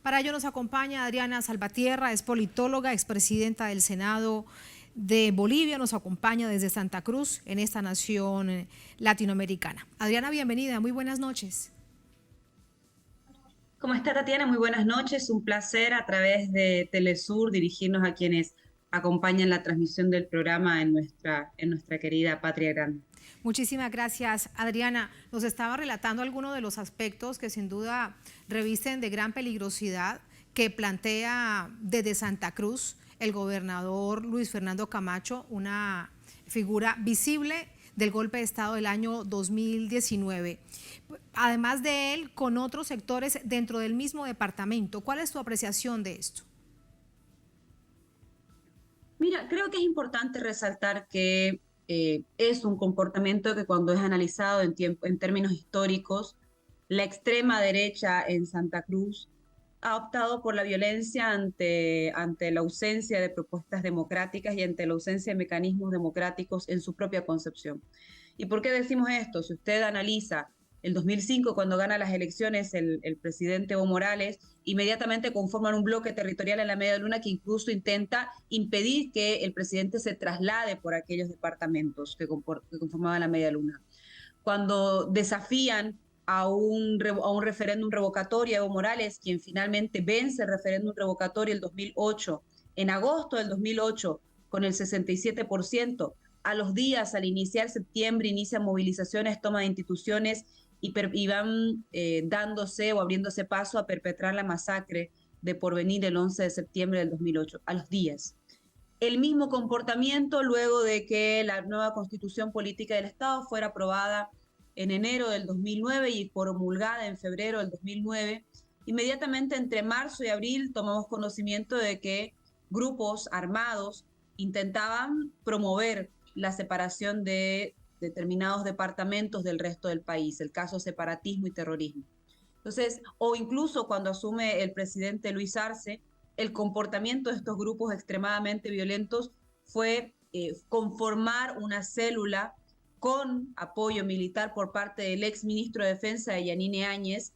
Para ello nos acompaña Adriana Salvatierra, es politóloga, expresidenta del Senado de Bolivia, nos acompaña desde Santa Cruz, en esta nación latinoamericana. Adriana, bienvenida, muy buenas noches. ¿Cómo está Tatiana? Muy buenas noches. Un placer a través de Telesur dirigirnos a quienes acompañan la transmisión del programa en nuestra querida Patria Grande. Muchísimas gracias, Adriana. Nos estaba relatando algunos de los aspectos que sin duda revisten de gran peligrosidad que plantea desde Santa Cruz el gobernador Luis Fernando Camacho, una figura visible del golpe de Estado del año 2019. Además de él, con otros sectores dentro del mismo departamento. ¿Cuál es tu apreciación de esto? Mira, creo que es importante resaltar que es un comportamiento que cuando es analizado en términos históricos, la extrema derecha en Santa Cruz ha optado por la violencia ante la ausencia de propuestas democráticas y ante la ausencia de mecanismos democráticos en su propia concepción. ¿Y por qué decimos esto? Si usted analiza el 2005, cuando gana las elecciones el presidente Evo Morales, inmediatamente conforman un bloque territorial en la media luna que incluso intenta impedir que el presidente se traslade por aquellos departamentos que conformaban la media luna. Cuando desafían a un referéndum revocatorio a Evo Morales, quien finalmente vence el referéndum revocatorio el 2008, en agosto del 2008, con el 67%, a los días, al iniciar septiembre, inician movilizaciones, toma de instituciones y van dándose o abriéndose paso a perpetrar la masacre de Porvenir el 11 de septiembre del 2008, a los días. El mismo comportamiento luego de que la nueva constitución política del Estado fuera aprobada en enero del 2009 y promulgada en febrero del 2009. Inmediatamente entre marzo y abril tomamos conocimiento de que grupos armados intentaban promover la separación de determinados departamentos del resto del país, el caso separatismo y terrorismo. Entonces, o incluso cuando asume el presidente Luis Arce, el comportamiento de estos grupos extremadamente violentos fue conformar una célula con apoyo militar por parte del ex ministro de Defensa, Yanine Áñez,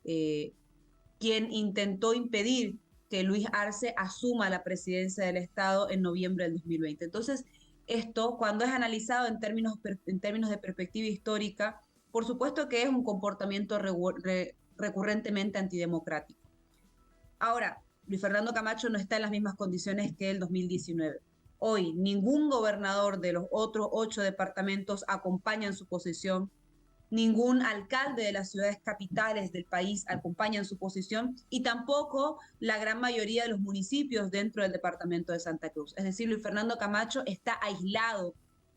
eh, quien intentó impedir que Luis Arce asuma la presidencia del Estado en noviembre del 2020. Entonces, esto, cuando es analizado en términos de perspectiva histórica, por supuesto que es un comportamiento recurrentemente antidemocrático. Ahora, Luis Fernando Camacho no está en las mismas condiciones que el 2019. Hoy, ningún gobernador de los otros 8 departamentos acompaña en su posición, ningún alcalde de las ciudades capitales del país acompaña en su posición y tampoco la gran mayoría de los municipios dentro del departamento de Santa Cruz. Es decir, Luis Fernando Camacho está aislado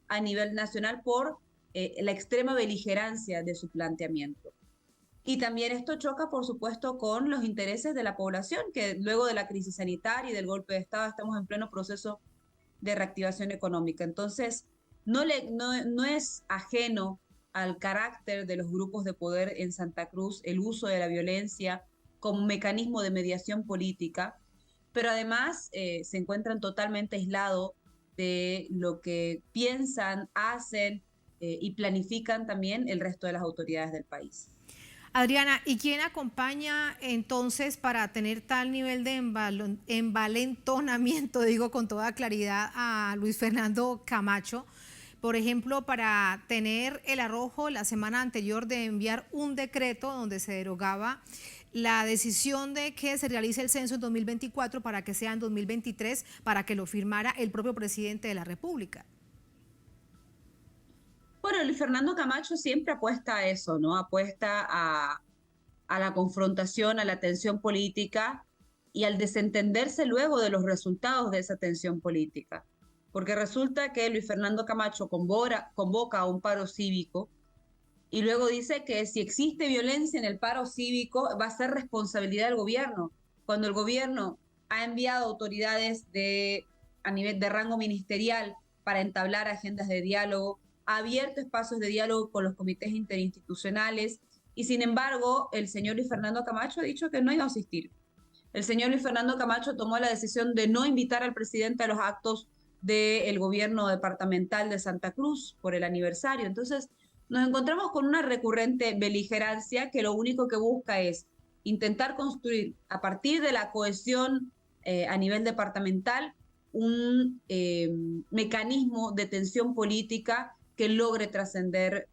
a nivel nacional por la extrema beligerancia de su planteamiento. Y también esto choca, por supuesto, con los intereses de la población, que luego de la crisis sanitaria y del golpe de Estado estamos en pleno proceso de reactivación económica. Entonces, no es ajeno al carácter de los grupos de poder en Santa Cruz el uso de la violencia como mecanismo de mediación política, pero además se encuentran totalmente aislados de lo que piensan, hacen y planifican también el resto de las autoridades del país. Adriana, ¿y quién acompaña entonces para tener tal nivel de envalentonamiento, digo con toda claridad, a Luis Fernando Camacho? Por ejemplo, para tener el arrojo la semana anterior de enviar un decreto donde se derogaba la decisión de que se realice el censo en 2024 para que sea en 2023, para que lo firmara el propio presidente de la República. Bueno, Luis Fernando Camacho siempre apuesta a eso, ¿no? Apuesta a la confrontación, a la tensión política y al desentenderse luego de los resultados de esa tensión política. Porque resulta que Luis Fernando Camacho convoca a un paro cívico y luego dice que si existe violencia en el paro cívico va a ser responsabilidad del gobierno, cuando el gobierno ha enviado autoridades a nivel de rango ministerial para entablar agendas de diálogo, ha abierto espacios de diálogo con los comités interinstitucionales y sin embargo el señor Luis Fernando Camacho ha dicho que no iba a asistir. El señor Luis Fernando Camacho tomó la decisión de no invitar al presidente a los actos del gobierno departamental de Santa Cruz por el aniversario. Entonces, nos encontramos con una recurrente beligerancia que lo único que busca es intentar construir a partir de la cohesión a nivel departamental un mecanismo de tensión política que logre trascender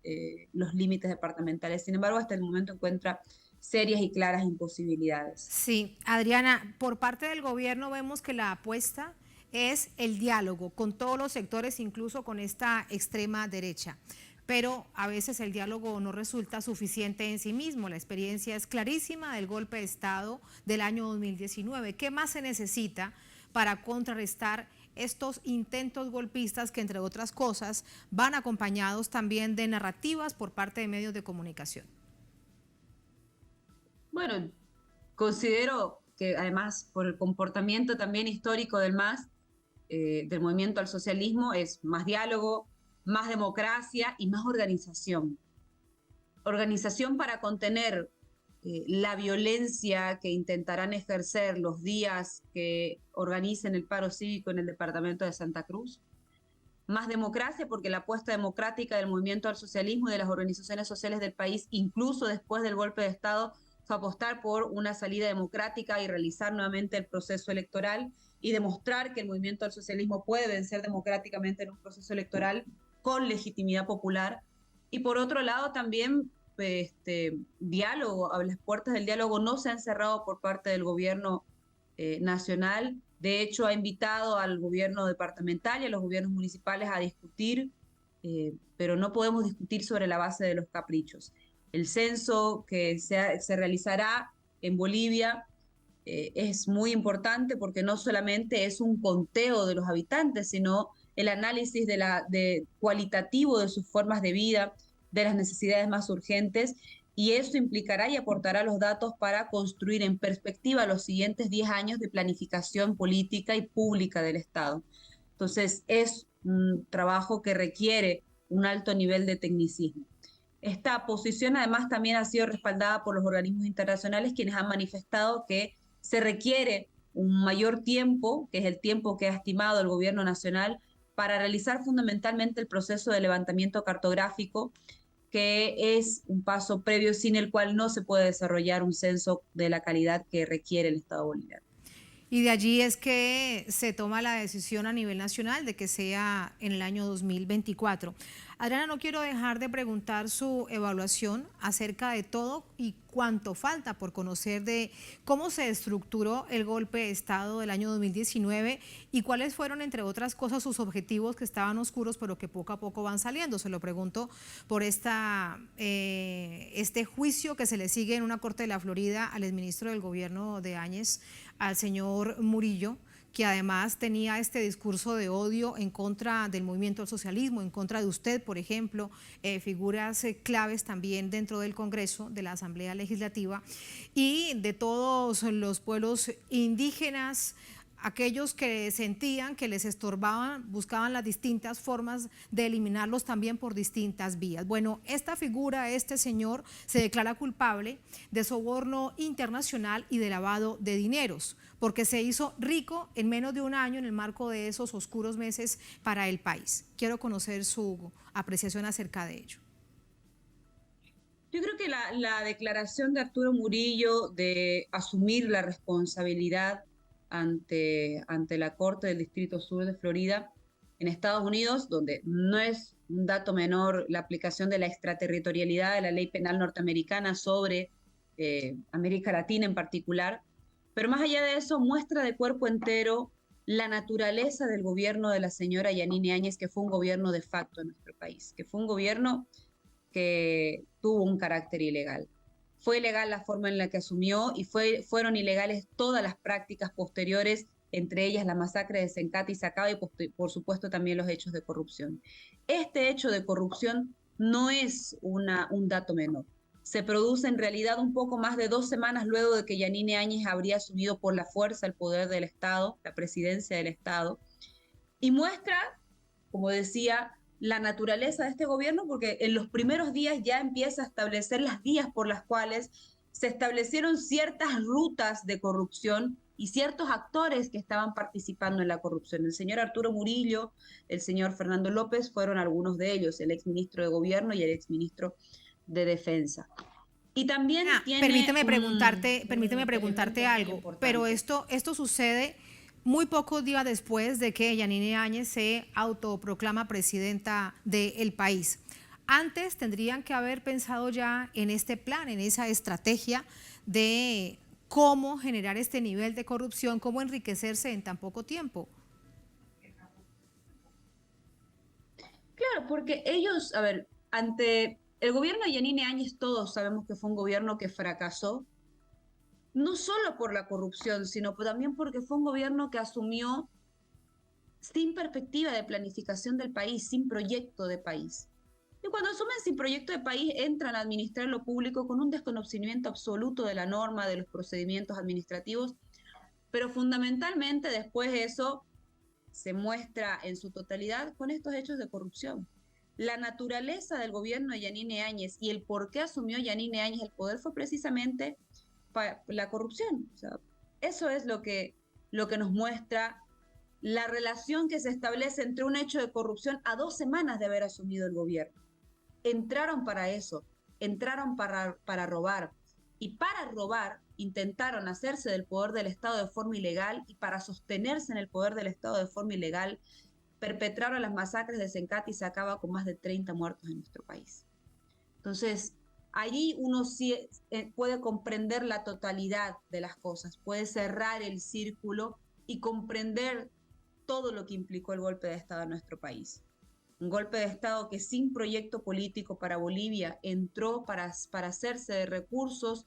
los límites departamentales. Sin embargo, hasta el momento encuentra serias y claras imposibilidades. Sí, Adriana, por parte del gobierno vemos que la apuesta es el diálogo con todos los sectores, incluso con esta extrema derecha. Pero a veces el diálogo no resulta suficiente en sí mismo. La experiencia es clarísima del golpe de Estado del año 2019. ¿Qué más se necesita para contrarrestar estos intentos golpistas que, entre otras cosas, van acompañados también de narrativas por parte de medios de comunicación? Bueno, considero que además por el comportamiento también histórico del MAS, del movimiento al socialismo, es más diálogo, más democracia y más organización. Organización para contener la violencia que intentarán ejercer los días que organicen el paro cívico en el departamento de Santa Cruz. Más democracia porque la apuesta democrática del movimiento al socialismo y de las organizaciones sociales del país, incluso después del golpe de Estado, fue apostar por una salida democrática y realizar nuevamente el proceso electoral y demostrar que el movimiento al socialismo puede vencer democráticamente en un proceso electoral con legitimidad popular. Y por otro lado también diálogo, a las puertas del diálogo no se han cerrado por parte del gobierno nacional. De hecho, ha invitado al gobierno departamental y a los gobiernos municipales a discutir, pero no podemos discutir sobre la base de los caprichos. El censo que se realizará en Bolivia es muy importante porque no solamente es un conteo de los habitantes, sino el análisis cualitativo de sus formas de vida, de las necesidades más urgentes, y eso implicará y aportará los datos para construir en perspectiva los siguientes 10 años de planificación política y pública del Estado. Entonces, es un trabajo que requiere un alto nivel de tecnicismo. Esta posición además también ha sido respaldada por los organismos internacionales, quienes han manifestado que se requiere un mayor tiempo, que es el tiempo que ha estimado el gobierno nacional, para realizar fundamentalmente el proceso de levantamiento cartográfico, que es un paso previo sin el cual no se puede desarrollar un censo de la calidad que requiere el Estado boliviano. Y de allí es que se toma la decisión a nivel nacional de que sea en el año 2024. Adriana, no quiero dejar de preguntar su evaluación acerca de todo y cuánto falta por conocer de cómo se estructuró el golpe de Estado del año 2019 y cuáles fueron, entre otras cosas, sus objetivos que estaban oscuros, pero que poco a poco van saliendo. Se lo pregunto por este juicio que se le sigue en una corte de la Florida al exministro del gobierno de Áñez, al señor Murillo, que además tenía este discurso de odio en contra del movimiento al socialismo, en contra de usted, por ejemplo, figuras claves también dentro del Congreso, de la Asamblea Legislativa, y de todos los pueblos indígenas, aquellos que sentían que les estorbaban, buscaban las distintas formas de eliminarlos también por distintas vías. Bueno, esta figura, este señor, se declara culpable de soborno internacional y de lavado de dineros, porque se hizo rico en menos de un año en el marco de esos oscuros meses para el país. Quiero conocer su apreciación acerca de ello. Yo creo que la declaración de Arturo Murillo de asumir la responsabilidad ante la Corte del Distrito Sur de Florida en Estados Unidos, donde no es un dato menor la aplicación de la extraterritorialidad de la ley penal norteamericana sobre América Latina en particular, pero más allá de eso muestra de cuerpo entero la naturaleza del gobierno de la señora Yanine Áñez, que fue un gobierno de facto en nuestro país, que fue un gobierno que tuvo un carácter ilegal. Fue ilegal la forma en la que asumió y fueron ilegales todas las prácticas posteriores, entre ellas la masacre de Sencate y Sacaba y por supuesto también los hechos de corrupción. Este hecho de corrupción no es un dato menor. Se produce en realidad un poco más de 2 semanas luego de que Yanine Áñez habría asumido por la fuerza el poder del Estado, la presidencia del Estado, y muestra, como decía, la naturaleza de este gobierno, porque en los primeros días ya empieza a establecer las vías por las cuales se establecieron ciertas rutas de corrupción y ciertos actores que estaban participando en la corrupción. El señor Arturo Murillo, el señor Fernando López fueron algunos de ellos, el exministro de Gobierno y el exministro de Defensa. Y también tiene permíteme un preguntarte elemento muy algo, pero importante. esto sucede muy pocos días después de que Yanine Áñez se autoproclama presidenta del país. Antes tendrían que haber pensado ya en este plan, en esa estrategia de cómo generar este nivel de corrupción, cómo enriquecerse en tan poco tiempo. Claro, porque ellos, a ver, ante el gobierno de Yanine Áñez todos sabemos que fue un gobierno que fracasó, no solo por la corrupción, sino también porque fue un gobierno que asumió sin perspectiva de planificación del país, sin proyecto de país. Y cuando asumen sin proyecto de país, entran a administrar lo público con un desconocimiento absoluto de la norma, de los procedimientos administrativos, pero fundamentalmente después eso se muestra en su totalidad con estos hechos de corrupción. La naturaleza del gobierno de Yanine Áñez y el por qué asumió Yanine Áñez el poder fue precisamente la corrupción. O sea, eso es lo que nos muestra la relación que se establece entre un hecho de corrupción a 2 semanas de haber asumido el gobierno. Entraron para eso, entraron para robar. Y para robar intentaron hacerse del poder del Estado de forma ilegal y para sostenerse en el poder del Estado de forma ilegal perpetraron las masacres de Sencati y se acaba con más de 30 muertos en nuestro país. Entonces, allí uno sí puede comprender la totalidad de las cosas, puede cerrar el círculo y comprender todo lo que implicó el golpe de Estado en nuestro país. Un golpe de Estado que sin proyecto político para Bolivia entró para hacerse de recursos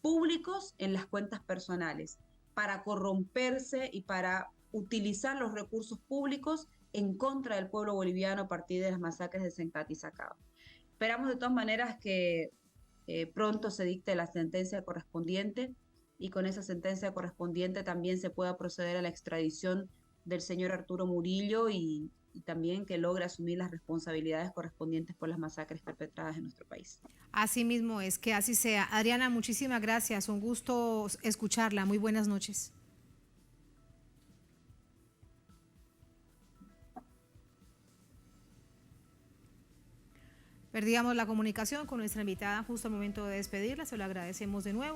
públicos en las cuentas personales, para corromperse y para utilizar los recursos públicos en contra del pueblo boliviano a partir de las masacres de Sencati y Sacaba. Esperamos de todas maneras que pronto se dicte la sentencia correspondiente y con esa sentencia correspondiente también se pueda proceder a la extradición del señor Arturo Murillo y también que logre asumir las responsabilidades correspondientes por las masacres perpetradas en nuestro país. Así mismo es, que así sea. Adriana, muchísimas gracias, un gusto escucharla. Muy buenas noches. Perdíamos la comunicación con nuestra invitada justo al momento de despedirla, se lo agradecemos de nuevo.